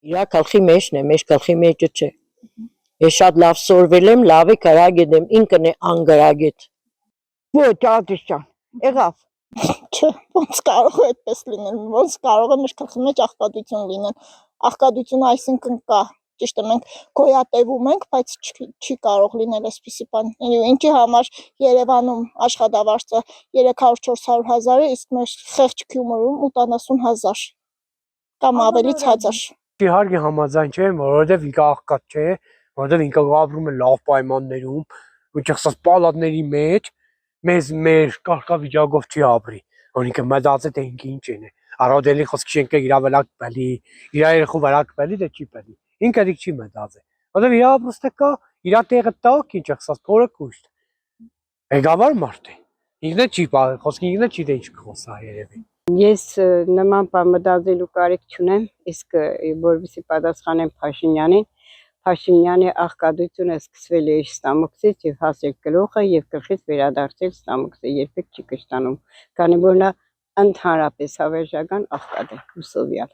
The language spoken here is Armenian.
Իրա գլխի մեջն է, մեր գլխի մեջը չէ։ Ես շատ լավ սորվել եմ, լավ է գրագետ եմ, ինքն է անգրագետ։ Ոչ, ադիս ջան, եղավ։ Չէ, ոնց կարող է այդպես լինել, ոնց կարող է մեր գլխի մեջ աղքատություն լինել։ Աղքատությունը այսինքն կա, ճիշտ է, մենք գոյատևում ենք, բայց չի կարող լինել այսպիսի բան։ Ինչի համար Երևանում աշխատավարձը 300-400 հազար է, իսկ մեր խեղճ Գյումրում 80,000 կամ ավելից հազար։ Իհարկե համաձայն չեմ, որովհետև ինքը աղքատ չէ, որովհետև ինքը ապրում է լավ պայմաններում, ու չխսած պալատների մեջ, մեր կարգավիճակով չի ապրի, որ ինքը մտածի թե ինքը ինչ է, առօրյալի խոսքի շենքը իր վրա կպելի, իր երեխու վրա կպելի, դե չի պելի, ինքը դիք չի մտածի, որովհետև իր ապրուստը կա, իր տեղը տակ, ինչ չխսած փորը կուշտ, ղեկավար մարդ է, ինքն չի խոսքի ինքն չի թե ինչ կխոսա երևի։ Ես նման բան մտածելու կարիք չունեմ, իսկ որովհետեւ պատասխանեմ Փաշինյանին, Փաշինյանի աղքատությունը սկսվել է իր ստամոքսից եւ հասել գլուխը եւ գլխից վերադարձել ստամոքսը երբեք չի կշտանում, քանի որ նա ընդհանրապես հավերժական աղքատ է, ուսովյալ։